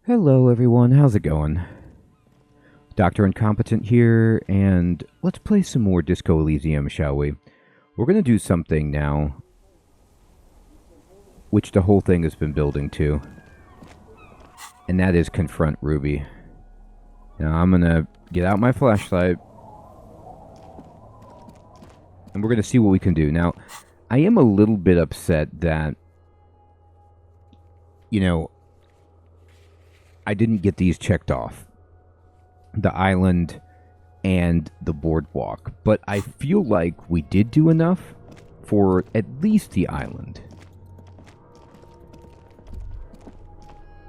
Hello everyone, how's it going? Dr. Incompetent here, and let's play some more Disco Elysium, shall we? We're gonna do something now, which the whole thing has been building to, and that is confront Ruby. Now I'm gonna get out my flashlight, and we're gonna see what we can do. Now, I am a little bit upset that, I didn't get these checked off. The island and the boardwalk. But I feel like we did do enough for at least the island.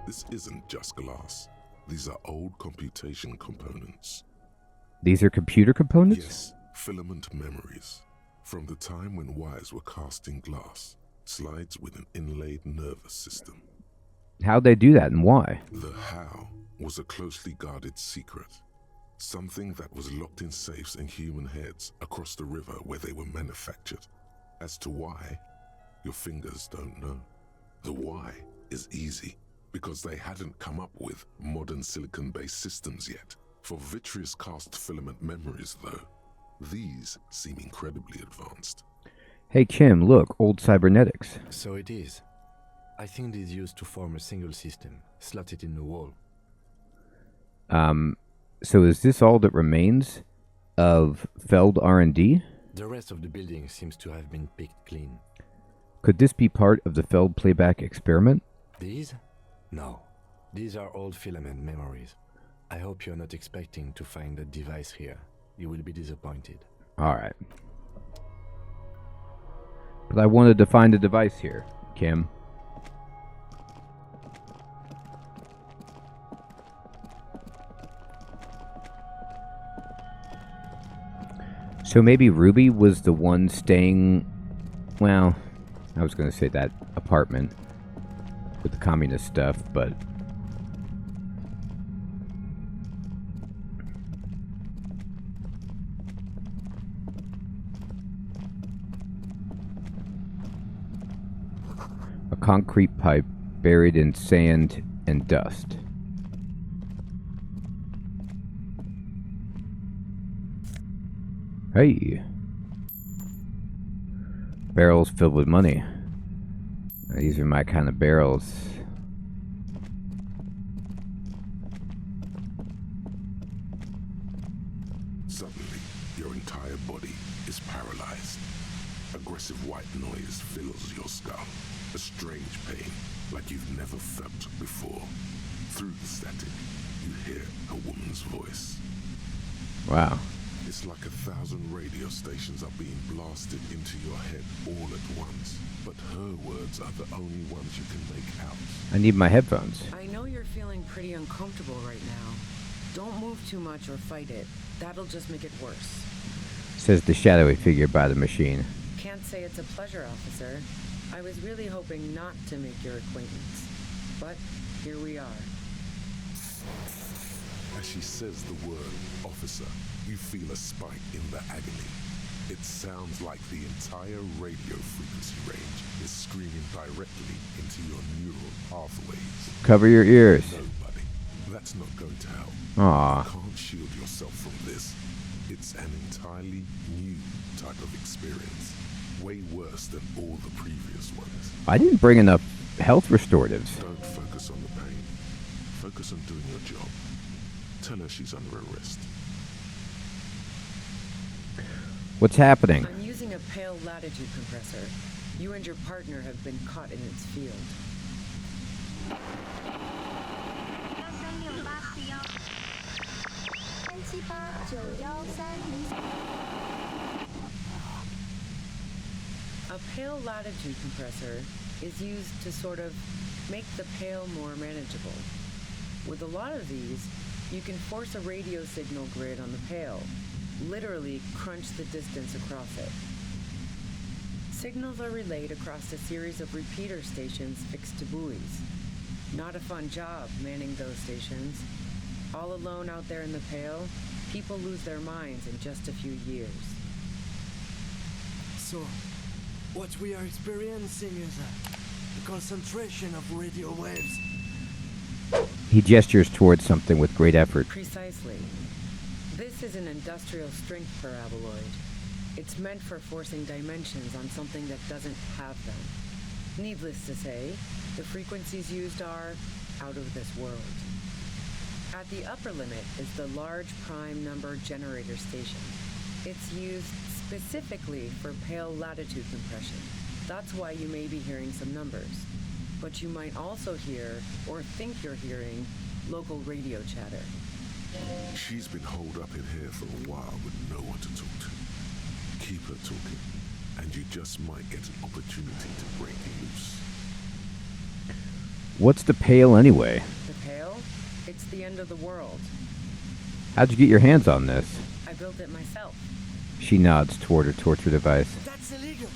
This isn't just glass. These are old computation components. These are computer components? Yes, filament memories. From the time when wires were cast in glass, slides with an inlaid nervous system. How'd they do that and why? The how was a closely guarded secret. Something that was locked in safes in human heads across the river where they were manufactured. As to why, your fingers don't know. The why is easy, because they hadn't come up with modern silicon-based systems yet. For vitreous cast filament memories, though, these seem incredibly advanced. Hey Kim, look, old cybernetics. So it is. I think it is used to form a single system, slotted in the wall. So is this all that remains of Feld R&D? The rest of the building seems to have been picked clean. Could this be part of the Feld playback experiment? These? No. These are old filament memories. I hope you're not expecting to find a device here. You will be disappointed. Alright. But I wanted to find a device here, Kim. So maybe Ruby was the one staying, well, I was going to say that apartment with the communist stuff, but a concrete pipe buried in sand and dust. Hey! Barrels filled with money. These are my kind of barrels. Suddenly, your entire body is paralyzed. Aggressive white noise fills your skull. A strange pain, like you've never felt before. Through the static, you hear a woman's voice. Wow. It's like 1,000 radio stations are being blasted into your head all at once. But her words are the only ones you can make out. I need my headphones. I know you're feeling pretty uncomfortable right now. Don't move too much or fight it. That'll just make it worse. Says the shadowy figure by the machine. Can't say it's a pleasure, officer. I was really hoping not to make your acquaintance. But here we are. As she says the word officer, you feel a spike in the agony. It sounds like the entire radio frequency range is screaming directly into your neural pathways. Cover your ears. No, buddy, that's not going to help. Aww. You can't shield yourself from this. It's an entirely new type of experience. Way worse than all the previous ones. I didn't bring enough health restoratives. Don't focus on the pain. Focus on doing your job. Tell her she's under arrest. What's happening? I'm using a pale latitude compressor. You and your partner have been caught in its field. A pale latitude compressor is used to sort of make the pale more manageable. With a lot of these, you can force a radio signal grid on the pale, literally crunch the distance across it. Signals are relayed across a series of repeater stations fixed to buoys. Not a fun job manning those stations. All alone out there in the pale, people lose their minds in just a few years. So, what we are experiencing is a concentration of radio waves. He gestures towards something with great effort. Precisely. This is an industrial strength paraboloid. It's meant for forcing dimensions on something that doesn't have them. Needless to say, the frequencies used are out of this world. At the upper limit is the large prime number generator station. It's used specifically for pale latitude compression. That's why you may be hearing some numbers. But you might also hear, or think you're hearing, local radio chatter. She's been holed up in here for a while with no one to talk to. Keep her talking, and you just might get an opportunity to break loose. What's the Pale anyway? The Pale? It's the end of the world. How'd you get your hands on this? I built it myself. She nods toward her torture device. That's illegal.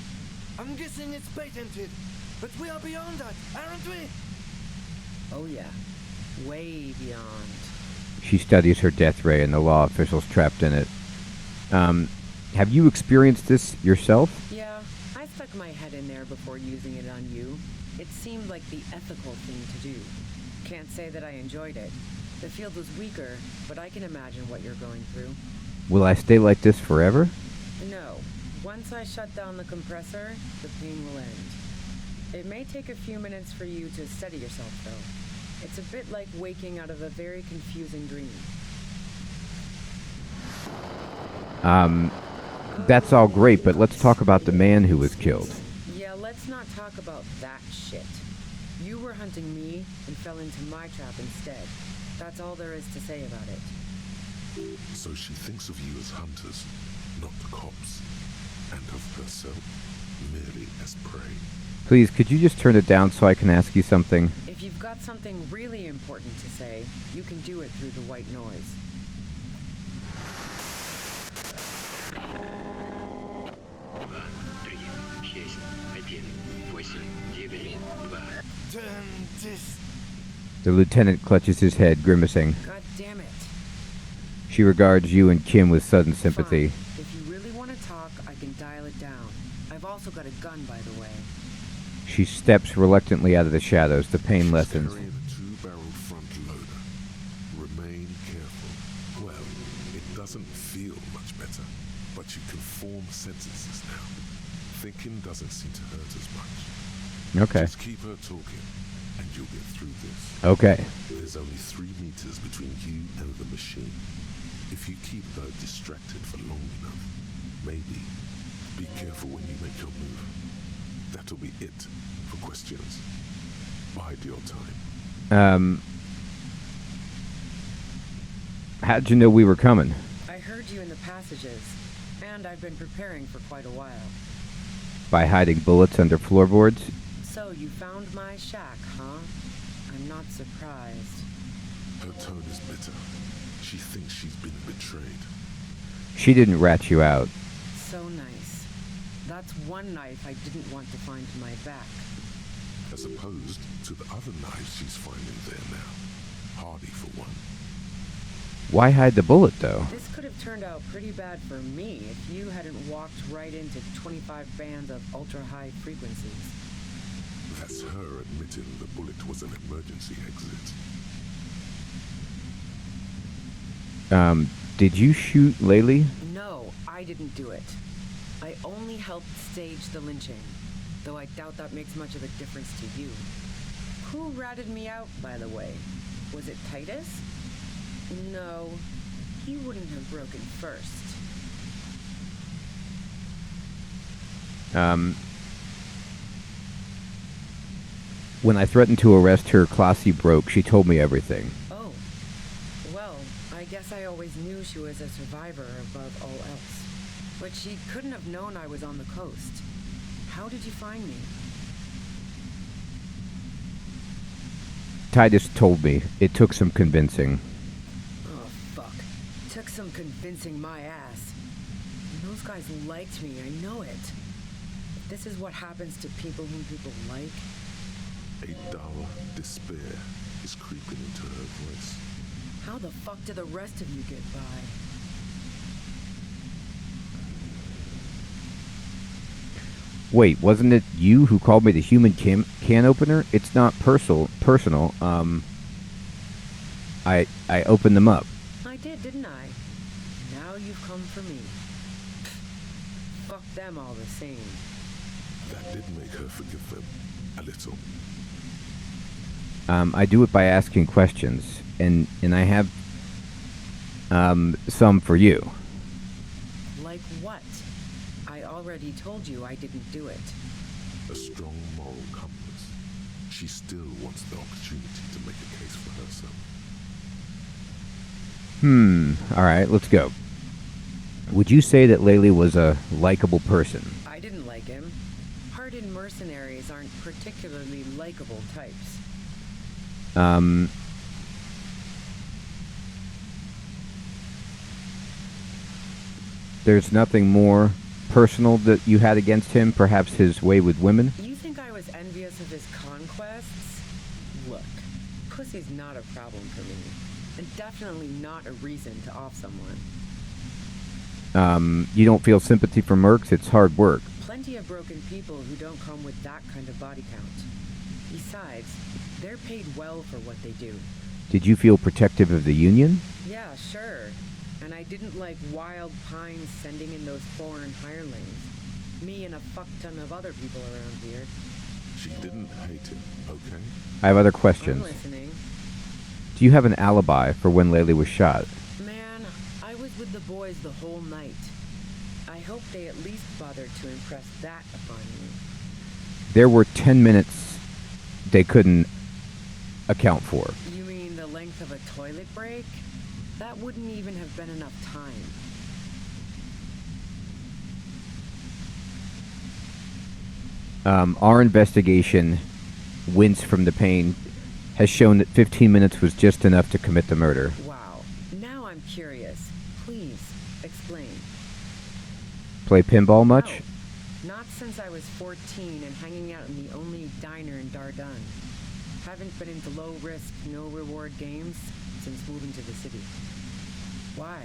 I'm guessing it's patented. But we are beyond that, aren't we? Oh yeah. Way beyond. She studies her death ray and the law officials trapped in it. Have you experienced this yourself? Yeah, I stuck my head in there before using it on you. It seemed like the ethical thing to do. Can't say that I enjoyed it. The field was weaker, but I can imagine what you're going through. Will I stay like this forever? No. Once I shut down the compressor, the pain will end. It may take a few minutes for you to steady yourself, though. It's a bit like waking out of a very confusing dream. That's all great, but let's talk about the man who was killed. Yeah, let's not talk about that shit. You were hunting me and fell into my trap instead. That's all there is to say about it. So she thinks of you as hunters, not cops, and of herself merely as prey. Please, could you just turn it down so I can ask you something? If you've got something really important to say, you can do it through the white noise. Turn this. The lieutenant clutches his head, grimacing. God damn it. She regards you and Kim with sudden sympathy. Fine. If you really want to talk, I can dial it down. I've also got a gun, by the way. She steps reluctantly out of the shadows. The pain lessens. Carrying a two-barreled front loader. Remain careful. Well, it doesn't feel much better, but you can form sentences now. Thinking doesn't seem to hurt as much. Okay. Just keep her talking, and you'll get through this. Okay. There's only 3 meters between you and the machine. If you keep her distracted for long enough, maybe be careful when you make your move. That'll be it for questions. Bide your time. How'd you know we were coming? I heard you in the passages, and I've been preparing for quite a while. By hiding bullets under floorboards? So you found my shack, huh? I'm not surprised. Her tone is bitter. She thinks she's been betrayed. She didn't rat you out. So nice. That's one knife I didn't want to find in my back. As opposed to the other knives she's finding there now. Hardy for one. Why hide the bullet, though? This could have turned out pretty bad for me if you hadn't walked right into 25 bands of ultra-high frequencies. That's her admitting the bullet was an emergency exit. Did you shoot Laylee? No, I didn't do it. I only helped stage the lynching, though I doubt that makes much of a difference to you. Who ratted me out, by the way? Was it Titus? No, he wouldn't have broken first. When I threatened to arrest her, Classy broke. She told me everything. Oh, well, I guess I always knew she was a survivor above all else. But she couldn't have known I was on the coast. How did you find me? Titus told me. It took some convincing. Oh, fuck. Took some convincing my ass. Those guys liked me, I know it. If this is what happens to people whom people like... A dull despair is creeping into her voice. How the fuck do the rest of you get by? Wait, wasn't it you who called me the human can opener? It's not personal. I opened them up. I did, didn't I? Now you've come for me. Fuck them all the same. That did make her forgive them a little. I do it by asking questions, and I have some for you. Like what? I already told you I didn't do it. A strong moral compass. She still wants the opportunity to make a case for herself. Alright, let's go. Would you say that Laylee was a likable person? I didn't like him. Hardened mercenaries aren't particularly likable types. There's nothing more personal that you had against him? Perhaps his way with women? You think I was envious of his conquests? Look, pussy's not a problem for me. And definitely not a reason to off someone. You don't feel sympathy for mercs? It's hard work. Plenty of broken people who don't come with that kind of body count. Besides, they're paid well for what they do. Did you feel protective of the Union? Yeah, sure. And I didn't like Wild Pines sending in those foreign hirelings. Me and a fuck ton of other people around here. She didn't hate him, okay? I have other I'm questions. listening. Do you have an alibi for when Laylee was shot? Man, I was with the boys the whole night. I hope they at least bothered to impress that upon you. There were 10 minutes they couldn't account for. You mean the length of a toilet break? That wouldn't even have been enough time. Our investigation, Wince from the Pain, has shown that 15 minutes was just enough to commit the murder. Wow. Now I'm curious. Please, explain. Play pinball much? No, not since I was 14 and hanging out in the only diner in Dardun. Haven't been into low-risk, no-reward games since moving to the city. Why?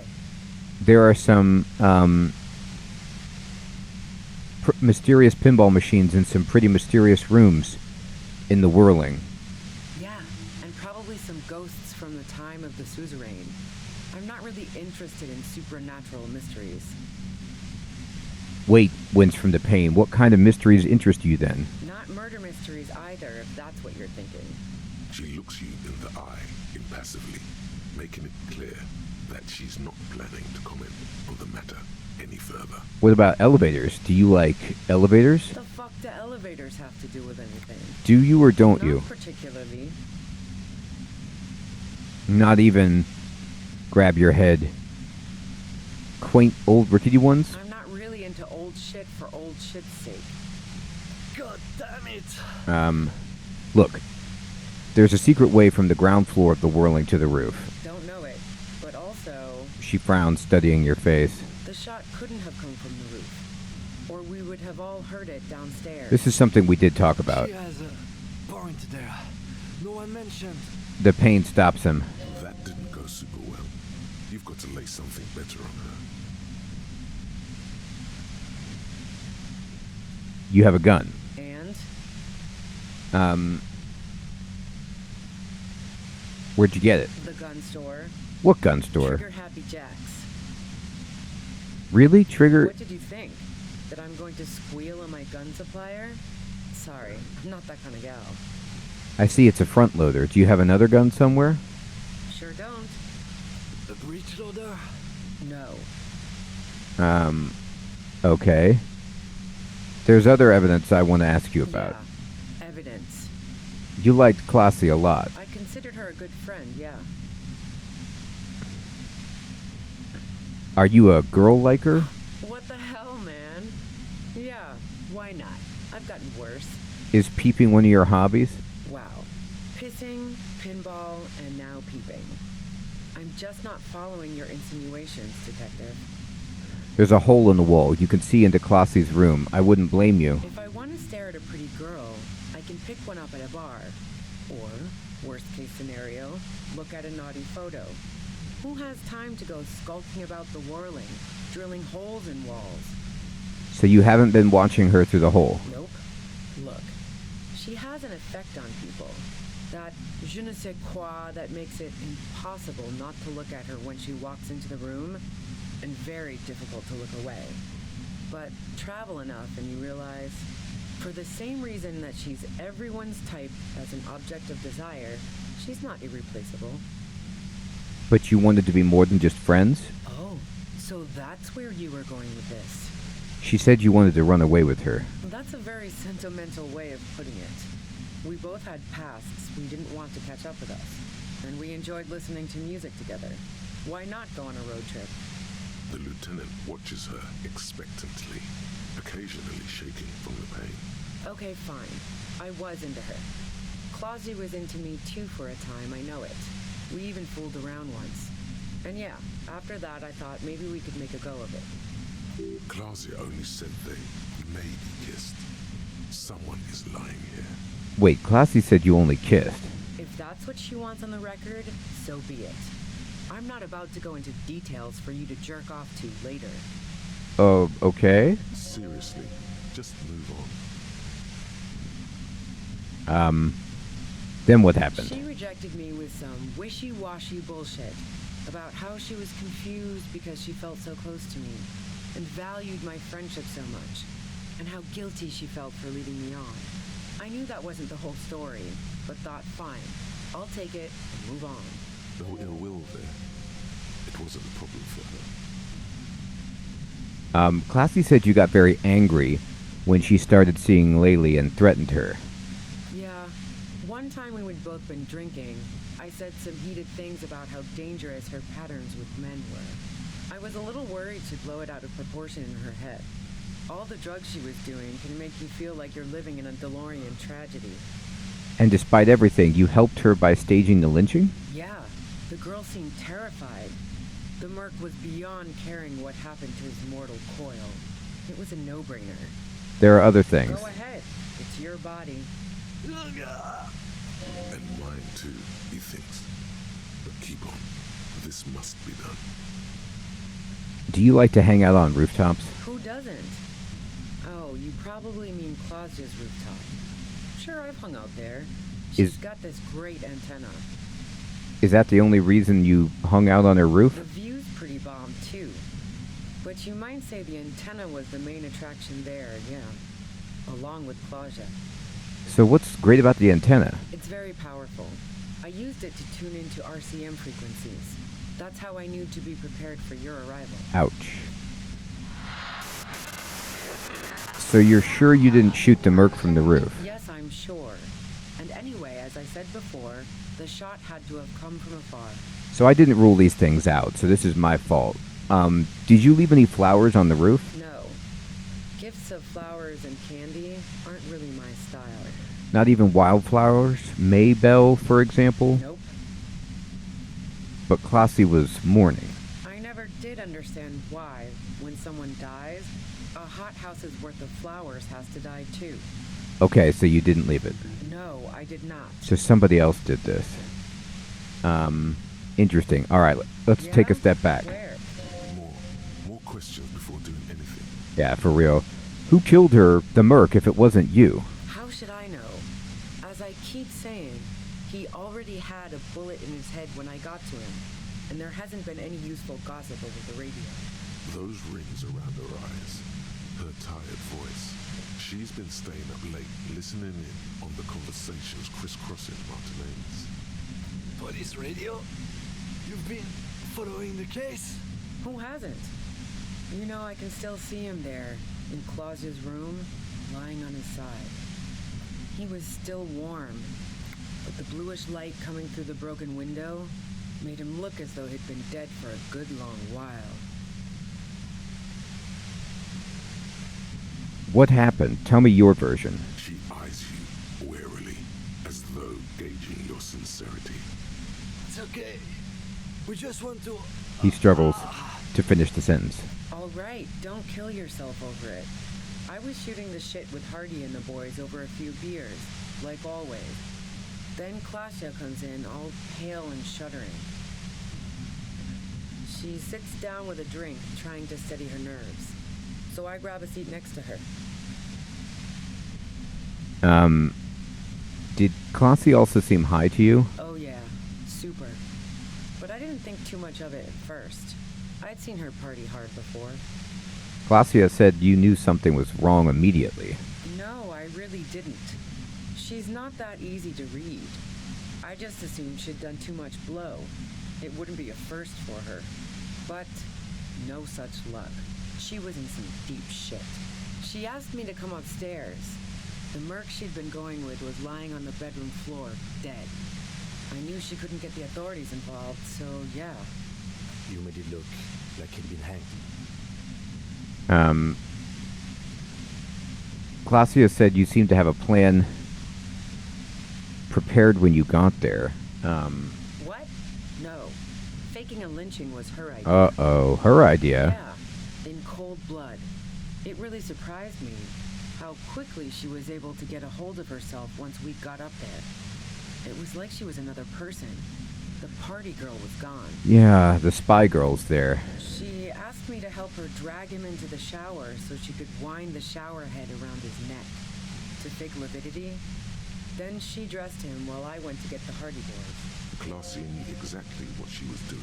There are some mysterious pinball machines in some pretty mysterious rooms in the Whirling. Yeah, and probably some ghosts from the time of the suzerain. I'm not really interested in supernatural mysteries. Wait, Wince from the Pain, what kind of mysteries interest you then? Not murder mysteries either, if that's what you're thinking. She looks you in the eye, impassively, making it clear that she's not planning to comment on the matter any further. What about elevators? Do you like elevators? The fuck do elevators have to do with anything? Do you or don't you? Not particularly. Not even grab your head. Quaint old rickety ones? I'm not really into old shit for old shit's sake. God damn it! Look. There's a secret way from the ground floor of the Whirling to the roof. Don't know it, but also, She frowned, studying your face. the shot couldn't have come from the roof. Or we would have all heard it downstairs. This is something we did talk about. She has a point there. No one mentioned. The Pain stops him. That didn't go super well. You've got to lay something better on her. You have a gun. And? Where'd you get it? The gun store. What gun store? Trigger Happy Jacks. Really? Trigger? What did you think? That I'm going to squeal on my gun supplier? Sorry, I'm not that kind of gal. I see it's a front loader. Do you have another gun somewhere? Sure don't. A breech loader? No. Okay. There's other evidence I want to ask you about. Yeah. Evidence. You liked Classy a lot. I considered her a good friend, yeah. Are you a girl liker? What the hell, man? Yeah, why not? I've gotten worse. Is peeping one of your hobbies? Wow. Pissing, pinball, and now peeping. I'm just not following your insinuations, detective. There's a hole in the wall. You can see into Classy's room. I wouldn't blame you. If I want to stare at a pretty girl, I can pick one up at a bar. Or, worst case scenario, look at a naughty photo. Who has time to go skulking about the Whirling, drilling holes in walls? So you haven't been watching her through the hole? Nope. Look, she has an effect on people. That je ne sais quoi that makes it impossible not to look at her when she walks into the room, and very difficult to look away. But travel enough and you realize, for the same reason that she's everyone's type as an object of desire, she's not irreplaceable. But you wanted to be more than just friends? Oh, so that's where you were going with this. She said you wanted to run away with her. That's a very sentimental way of putting it. We both had pasts we didn't want to catch up with us, and we enjoyed listening to music together. Why not go on a road trip? The lieutenant watches her expectantly, occasionally shaking from the pain. Okay, fine. I was into her. Clausy was into me too for a time, I know it. We even fooled around once. And yeah, after that I thought maybe we could make a go of it. Clausia only said they maybe kissed. Someone is lying here. Wait, Classy said you only kissed. If that's what she wants on the record, so be it. I'm not about to go into details for you to jerk off to later. Oh, okay. Seriously, just move on. Then what happened? She rejected me with some wishy-washy bullshit about how she was confused because she felt so close to me and valued my friendship so much, and how guilty she felt for leading me on. I knew that wasn't the whole story, but thought, fine, I'll take it and move on. No ill will there. It wasn't a problem for her. Classy said you got very angry when she started seeing Laylee and threatened her. Yeah, one time when we'd both been drinking, I said some heated things about how dangerous her patterns with men were. I was a little worried she'd blow it out of proportion in her head. All the drugs she was doing can make you feel like you're living in a DeLorean tragedy. And despite everything, you helped her by staging the lynching? Yeah, the girl seemed terrified. The merc was beyond caring what happened to his mortal coil. It was a no-brainer. There are other things. Go ahead. It's your body. And mine too, he thinks. But keep on. This must be done. Do you like to hang out on rooftops? Who doesn't? Oh, you probably mean Clausia's rooftop. Sure, I've hung out there. She's got this great antenna. Is that the only reason you hung out on her roof? The view's pretty bomb, too. But you might say the antenna was the main attraction there, yeah. Along with Clausia. So what's great about the antenna? It's very powerful. I used it to tune into RCM frequencies. That's how I knew to be prepared for your arrival. Ouch. So you're sure you didn't shoot the merc from the roof? Yes, I'm sure. And anyway, as I said before, the shot had to have come from afar. So I didn't rule these things out, so this is my fault. Did you leave any flowers on the roof? No. Gifts of flowers and candy aren't really my style. Not even wildflowers? Maybell, for example? Nope. But Classy was mourning. I never did understand why, when someone dies, a hothouse's worth of flowers has to die too. Okay, so you didn't leave it. No, I did not. So somebody else did this. Interesting. All right, let's take a step back. Where? More questions before doing anything. Yeah, for real. Who killed her, the merc, if it wasn't you? How should I know? As I keep saying, he already had a bullet in his head when I got to him, and there hasn't been any useful gossip over the radio. Those rings around her eyes, her tired voice. She's been staying up late, listening in on the conversations crisscrossing Martinez. Police radio? You've been following the case? Who hasn't? You know, I can still see him there, in Clausia's room, lying on his side. He was still warm, but the bluish light coming through the broken window made him look as though he'd been dead for a good long while. What happened? Tell me your version. She eyes you warily, as though gauging your sincerity. It's okay. We just want to... He struggles to finish the sentence. All right, don't kill yourself over it. I was shooting the shit with Hardy and the boys over a few beers, like always. Then Clausia comes in, all pale and shuddering. She sits down with a drink, trying to steady her nerves. So I grab a seat next to her. Did Clancy also seem high to you? Oh yeah, super. But I didn't think too much of it at first. I'd seen her party hard before. Glacia said you knew something was wrong immediately. No, I really didn't. She's not that easy to read. I just assumed she'd done too much blow. It wouldn't be a first for her. But no such luck. She was in some deep shit. She asked me to come upstairs. The merc she'd been going with was lying on the bedroom floor, dead. I knew she couldn't get the authorities involved, so yeah. You made it look like he'd been hanged. Glacia said you seemed to have a plan prepared when you got there. What? No. Faking a lynching was her idea. Uh-oh, her idea. Yeah, in cold blood. It really surprised me how quickly she was able to get a hold of herself once we got up there. It was like she was another person. The party girl was gone. Yeah, the spy girl's there. She asked me to help her drag him into the shower so she could wind the shower head around his neck to fake lividity. Then she dressed him while I went to get the Hardy Boys. Glacia knew exactly what she was doing.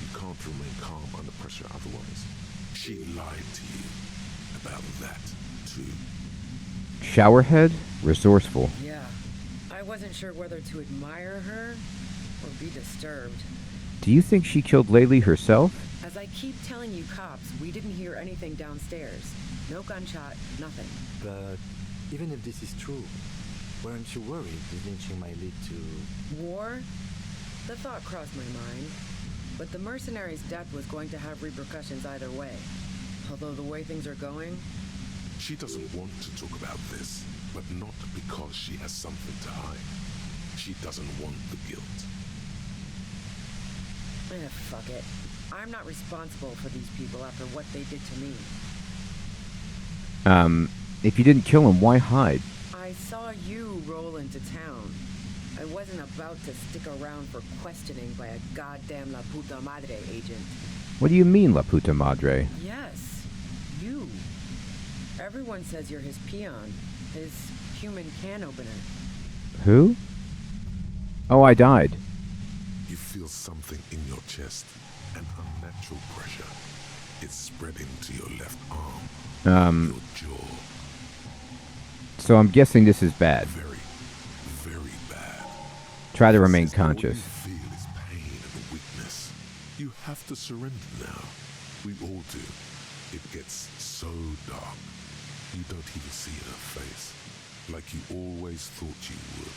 You can't remain calm under pressure otherwise. She lied to you about that, too. Showerhead? Resourceful. Yeah. I wasn't sure whether to admire her or be disturbed. Do you think she killed Laylee herself? As I keep telling you cops, we didn't hear anything downstairs. No gunshot, nothing. But even if this is true, weren't you worried the lynching might lead to... War? The thought crossed my mind. But the mercenary's death was going to have repercussions either way. Although the way things are going... She doesn't want to talk about this, but not because she has something to hide. She doesn't want the guilt. Fuck it. I'm not responsible for these people after what they did to me. If you didn't kill him, why hide? I saw you roll into town. I wasn't about to stick around for questioning by a goddamn La Puta Madre agent. What do you mean, La Puta Madre? Yes, you. Everyone says you're his peon, his human can opener. Who? Oh, I died. You feel something in your chest, an unnatural pressure. It's spreading to your left arm, your jaw. So I'm guessing this is bad. Very, very bad. Try to remain This is all conscious. you feel is pain and weakness. You have to surrender now. We all do. It gets so dark. You don't even see her face, like you always thought you would.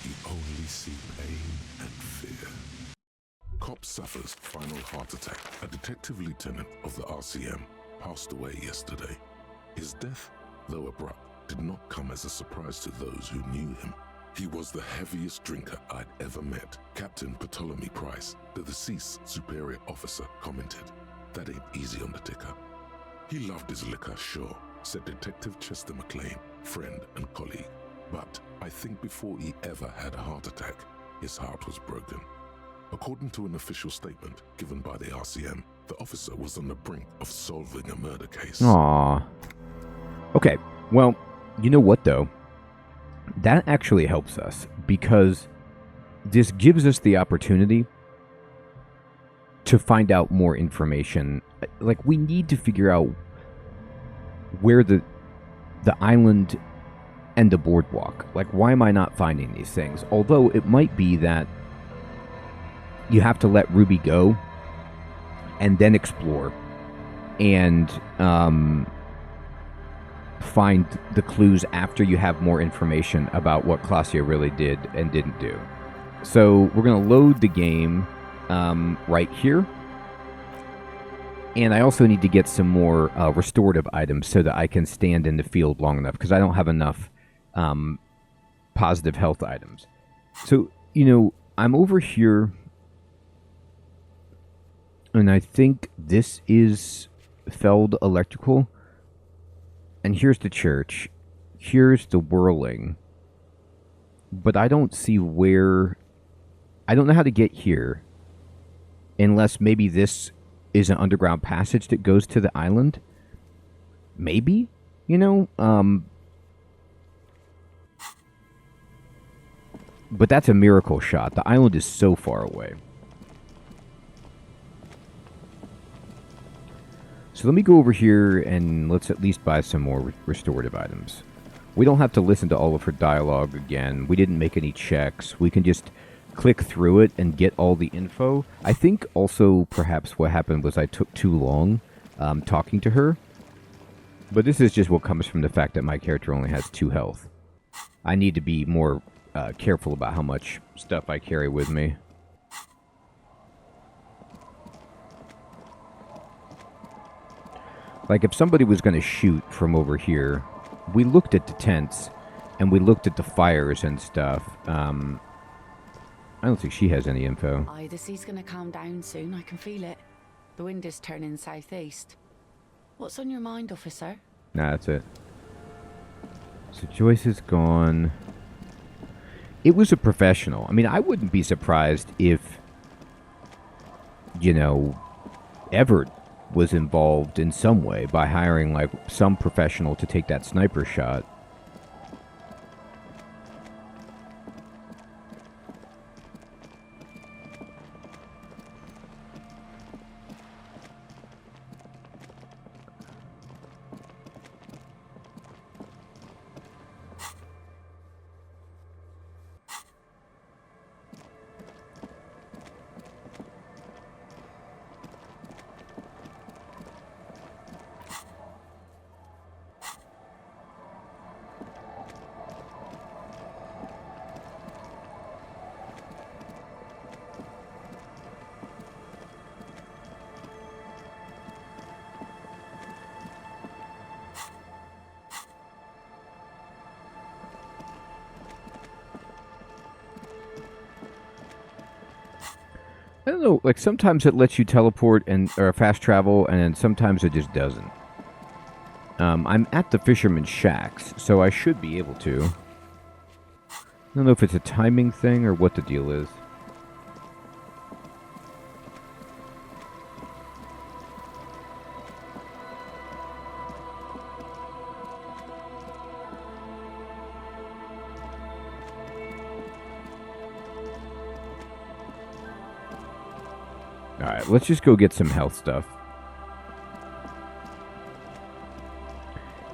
You only see pain and fear. Cop suffers final heart attack. A detective lieutenant of the RCM passed away yesterday. His death, though abrupt, did not come as a surprise to those who knew him. He was the heaviest drinker I'd ever met. Captain Ptolemy Price, the deceased superior officer, commented, "That ain't easy on the ticker." He loved his liquor, sure, said Detective Chester McLean, friend and colleague. But I think before he ever had a heart attack, his heart was broken. According to an official statement given by the RCM, the officer was on the brink of solving a murder case. Aww. Okay, well, you know what though? That actually helps us because this gives us the opportunity to find out more information. Like, we need to figure out where the island and the boardwalk. Like, why am I not finding these things? Although it might be that you have to let Ruby go and then explore and find the clues after you have more information about what Glacia really did and didn't do. So we're going to load the game right here. And I also need to get some more restorative items so that I can stand in the field long enough, because I don't have enough positive health items. So, you know, I'm over here, and I think this is Feld Electrical. And here's the church. Here's the whirling. But I don't see where... I don't know how to get here. Unless maybe this is an underground passage that goes to the island. Maybe? You know, But that's a miracle shot. The island is so far away. So let me go over here and let's at least buy some more restorative items. We don't have to listen to all of her dialogue again. We didn't make any checks. We can just click through it and get all the info. I think also perhaps what happened was I took too long talking to her. But this is just what comes from the fact that my character only has 2 health. I need to be more careful about how much stuff I carry with me. Like, if somebody was going to shoot from over here, we looked at the tents, and we looked at the fires and stuff. I don't think she has any info. Aye, the sea's gonna calm down soon, I can feel it. The wind is turning southeast. What's on your mind, officer? Nah, that's it. So Joyce is gone. It was a professional. I mean, I wouldn't be surprised if, you know, Everett was involved in some way by hiring, like, some professional to take that sniper shot. I don't know, like, sometimes it lets you teleport or fast travel, and then sometimes it just doesn't. I'm at the Fisherman's Shacks, so I should be able to. I don't know if it's a timing thing or what the deal is. Alright, let's just go get some health stuff.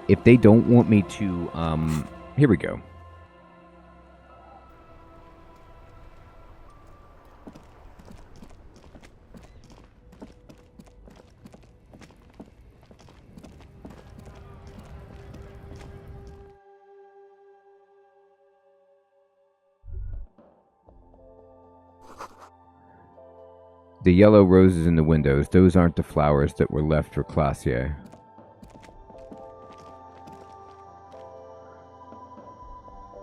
If they don't want me to, here we go. The yellow roses in the windows, those aren't the flowers that were left for Classier.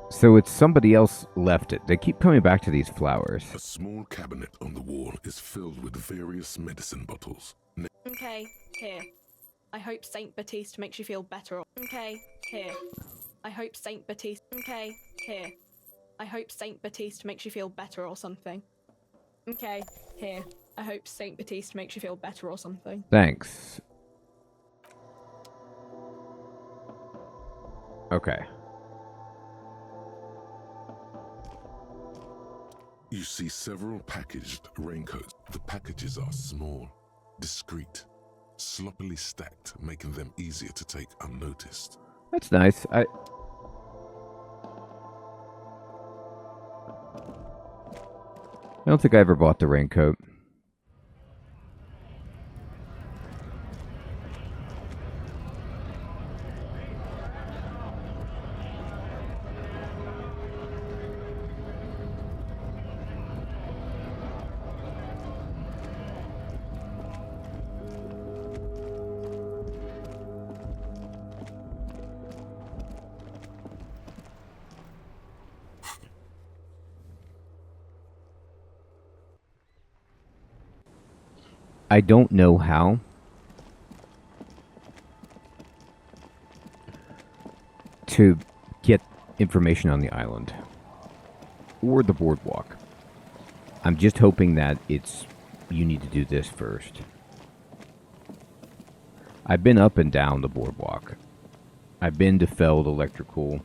So it's somebody else left it. They keep coming back to these flowers. A small cabinet on the wall is filled with various medicine bottles. Okay, here. I hope Saint Baptiste makes you feel better. Okay, here. I hope Saint Baptiste. Okay, here. I hope Saint Baptiste makes you feel better or something. Okay, here. I hope Saint Baptiste makes you feel better or something. Thanks. Okay. You see several packaged raincoats. The packages are small, discreet, sloppily stacked, making them easier to take unnoticed. That's nice. I don't think I ever bought the raincoat. I don't know how to get information on the island or the boardwalk. I'm just hoping that you need to do this first. I've been up and down the boardwalk. I've been to Feld Electrical.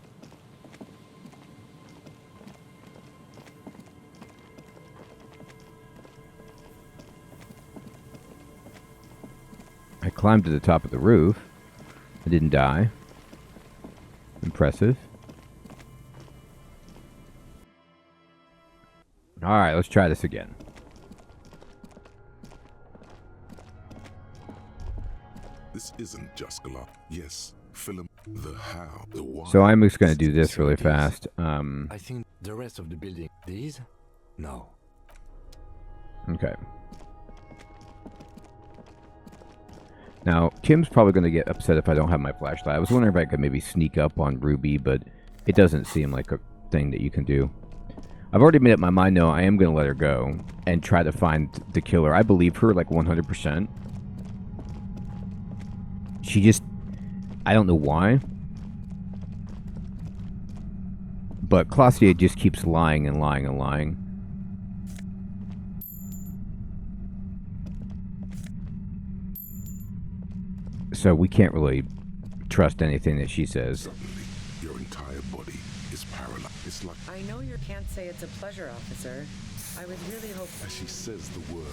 I climbed to the top of the roof. I didn't die. Impressive. Alright, let's try this again. This isn't just glass. Yes, film. The how, the why. So I'm just going to do this really fast. I think the rest of the building. These? No. Okay. Now, Kim's probably going to get upset if I don't have my flashlight. I was wondering if I could maybe sneak up on Ruby, but it doesn't seem like a thing that you can do. I've already made up my mind, though. I am going to let her go and try to find the killer. I believe her, like, 100%. She just... I don't know why. But Claudia just keeps lying and lying and lying. So we can't really trust anything that she says. Suddenly, your entire body is paralyzed. It's like I know you can't say it's a pleasure, officer. I was really hoping. as she says the word.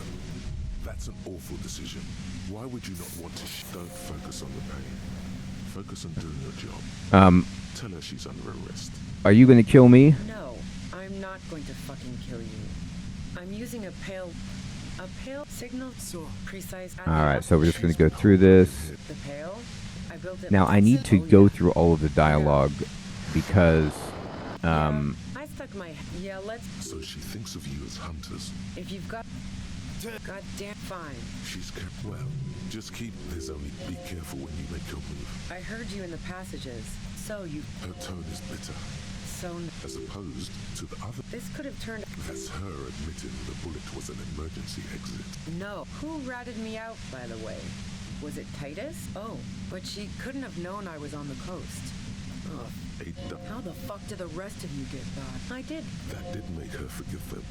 That's an awful decision. Why would you not want to? Don't focus on the pain. Focus on doing your job. Tell her she's under arrest. Are you going to kill me? No, I'm not going to fucking kill you. I'm using a pale signal so precise. Alright, so we're just going to go through this. The pale? I built it. Now, I need to go through all of the dialogue because, I stuck my. Yeah, let's. So she thinks of you as hunters. If you've got. Goddamn fine. She's kept well. Just keep. There's only. Be careful when you make your move. I heard you in the passages. So you. Her tone is bitter, So. as opposed to the other. This could have turned. That's her admitting the bullet was an emergency exit. No. Who ratted me out, by the way? Was it Titus? Oh, but she couldn't have known I was on the coast. Ugh. How the fuck did the rest of you get by? I did. That did make her forgive them.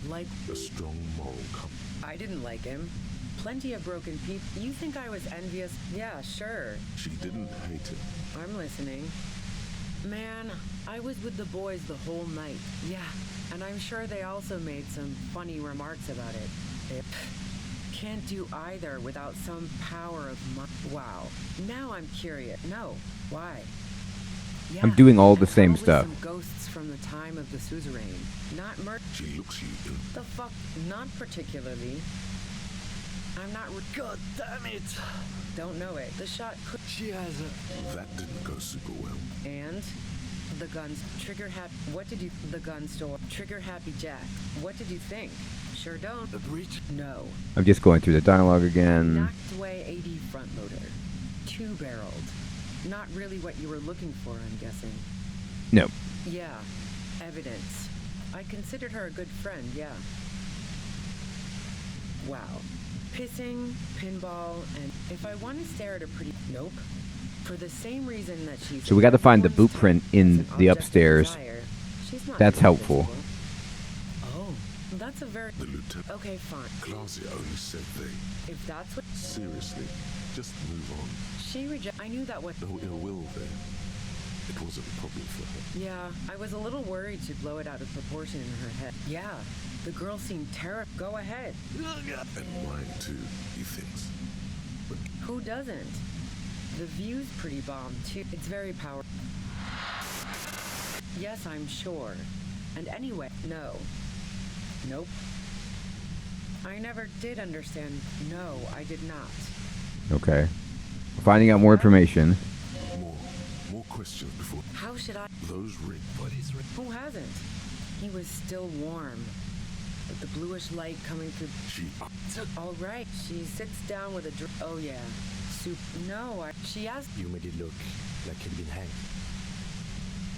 Like, A strong moral compass. I didn't like him. Plenty of broken people. You think I was envious? Yeah, sure. She didn't hate him. I'm listening. Man, I was with the boys the whole night. Yeah, and I'm sure they also made some funny remarks about it. They can't do either without some power of wow. Now I'm curious. No, why? Yeah, I'm doing all the and same probably stuff. Some ghosts from the time of the suzerain. Not murder. She looks you in. The fuck? Not particularly. I'm not. God damn it! Don't know it. The shot could. She has a... That didn't go super well. And the guns. Trigger happy. What did you? The gun store. Trigger happy Jack. What did you think? Sure don't. a breach? No. I'm just going through the dialogue again. Knocked away AD front loader. Two-barreled. Not really what you were looking for, I'm guessing. No. Yeah. Evidence. I considered her a good friend, yeah. Wow. Pissing, pinball, and if I want to stare at a pretty... Nope. For the same reason that she's... So we got to find the everyone's blueprint type in is an the object of upstairs. desire. She's not That's very helpful. visible. Oh, that's a very... The lieutenant. Okay, fine. Claudia only said they. If that's what... Seriously, just move on. She I knew that was... No ill will there. It wasn't a problem for her. Yeah, I was a little worried she'd blow it out of proportion in her head. Yeah, the girl seemed terrible. Go ahead. And mine too, he thinks. But Who doesn't? The view's pretty bomb, too. It's very powerful. Yes, I'm sure. And anyway, no. Nope. I never did understand. No, I did not. Okay. Finding out more information. more questions before How should I... those rings. What is... Who hasn't? He was still warm. With the bluish light coming through... She All right, she sits down with a oh yeah. Soup... No, she asked... You made it look like he'd been hanged.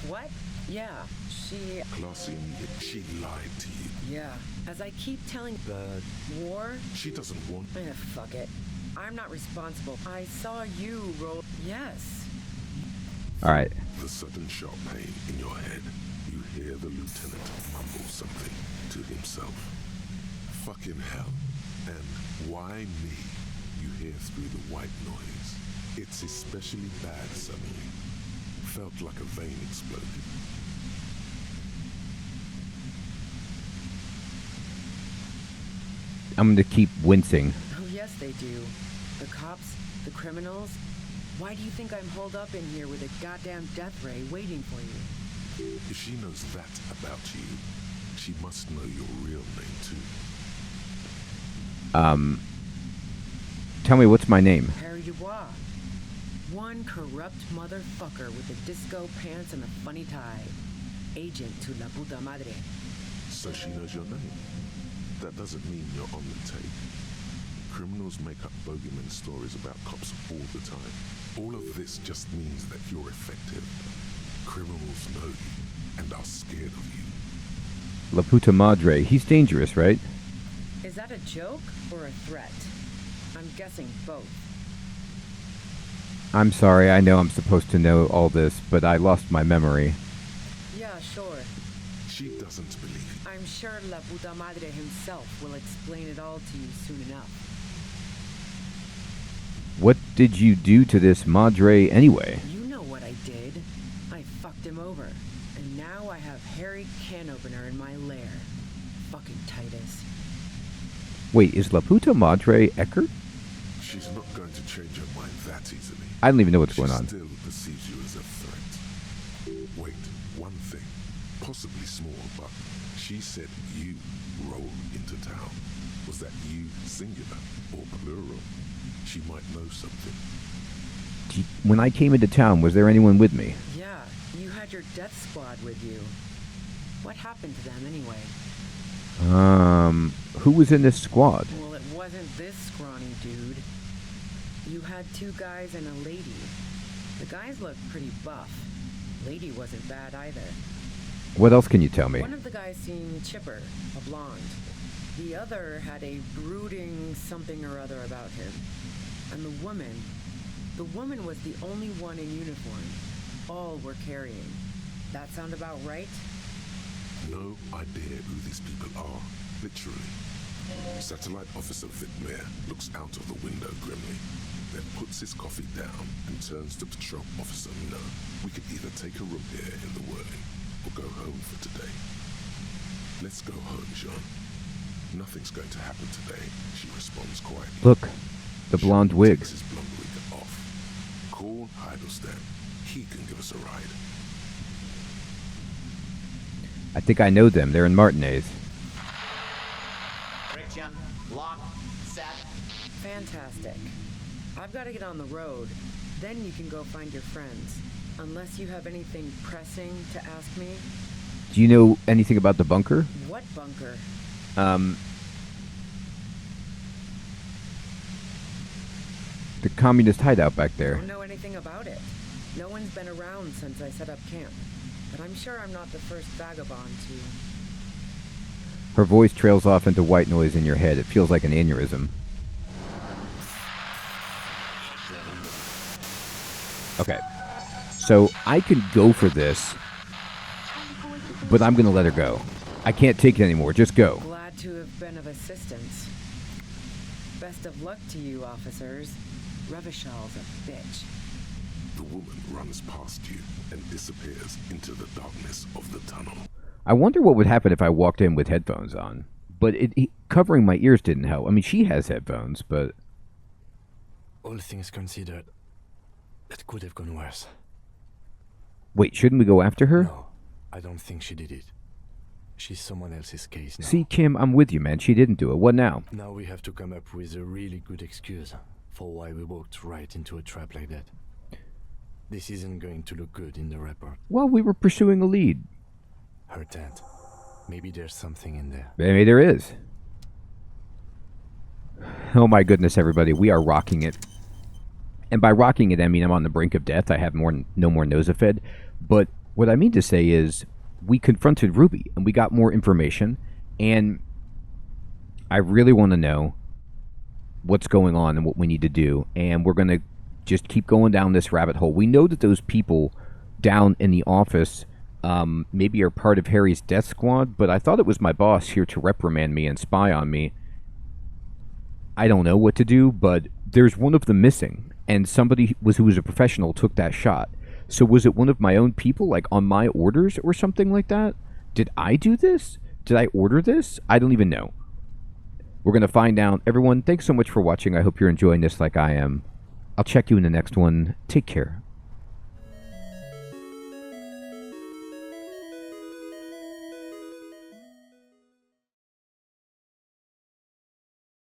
What? Yeah, she... Claudia, she lied to you. Yeah, as I keep telling... But War? She doesn't want. Fuck it. I'm not responsible. I saw you roll... Yes. Alright. The sudden sharp pain in your head. You hear the lieutenant mumble something to himself. Fucking hell. And why me? You hear through the white noise. It's especially bad suddenly. Felt like a vein exploded. I'm going to keep wincing. Oh, yes, they do. The cops, the criminals. Why do you think I'm holed up in here with a goddamn death ray waiting for you? If she knows that about you, she must know your real name too. Tell me, what's my name? Harry Dubois. One corrupt motherfucker with the disco pants and the funny tie. Agent to la puta madre. So she knows your name. That doesn't mean you're on the take. Criminals make up bogeyman stories about cops all the time. All of this just means that you're effective. Criminals know you and are scared of you. La puta madre. He's dangerous, right? Is that a joke or a threat? I'm guessing both. I'm sorry, I know I'm supposed to know all this, but I lost my memory. Yeah, sure. She doesn't believe you. I'm sure La Puta Madre himself will explain it all to you soon enough. What did you do to this madre anyway? You know what I did. I fucked him over. And now I have Harry Can Opener in my lair. Fucking Titus. Wait, is La puta madre Eckert? She's not going to change her mind that easily. I don't even know what's going on. She still perceives you as a threat. Wait, one thing, possibly small, but she said you rolled into town. Was that you singular or plural? She might know something. When I came into town, was there anyone with me? Yeah, you had your death squad with you. What happened to them anyway? Who was in this squad? Well, it wasn't this scrawny dude. You had two guys and a lady. The guys looked pretty buff. Lady wasn't bad either. What else can you tell me? One of the guys seemed chipper, a blonde. The other had a brooding something or other about him. And the woman was the only one in uniform. All were carrying. That sound about right? No idea who these people are, literally. Satellite Officer Vitmere looks out of the window grimly, then puts his coffee down and turns to Patrol Officer Minot. We could either take a room here in the whirling or go home for today. Let's go home, Jean. Nothing's going to happen today, she responds quietly. Look, the blonde wig. Takes his blonde wig off. Call Heidelstein. He can give us a ride. I think I know them. They're in Martinez. Friction, lock, set. Fantastic. I've got to get on the road. Then you can go find your friends. Unless you have anything pressing to ask me. Do you know anything about the bunker? What bunker? The communist hideout back I there. don't know anything about it. No one's been around since I set up camp. But I'm sure I'm not the first vagabond to... Her voice trails off into white noise in your head. It feels like an aneurysm. Okay. So I can go for this, but I'm going to let her go. I can't take it anymore. Just go. Glad to have been of assistance. Best of luck to you, officers. Revishal's a bitch. The woman runs past you and disappears into the darkness of the tunnel. I wonder what would happen if I walked in with headphones on. But covering my ears didn't help. I mean, she has headphones, but... All things considered, that could have gone worse. Wait, shouldn't we go after her? No, I don't think she did it. She's someone else's case now. See, Kim, I'm with you, man. She didn't do it. What now? Now we have to come up with a really good excuse for why we walked right into a trap like that. This isn't going to look good in the report. Well, we were pursuing a lead. Her tent. Maybe there's something in there. Maybe there is. Oh my goodness, everybody. We are rocking it. And by rocking it, I mean I'm on the brink of death. I have no more Nosafed. But what I mean to say is we confronted Ruby and we got more information. And I really want to know what's going on and what we need to do. And we're going to just keep going down this rabbit hole. We know that those people down in the office maybe are part of Harry's death squad, but I thought it was my boss here to reprimand me and spy on me. I don't know what to do, but there's one of them missing, and somebody who was a professional took that shot. So was it one of my own people, like on my orders or something like that? Did I do this? Did I order this? I don't even know. We're going to find out. Everyone, thanks so much for watching. I hope you're enjoying this like I am. I'll check you in the next one. Take care.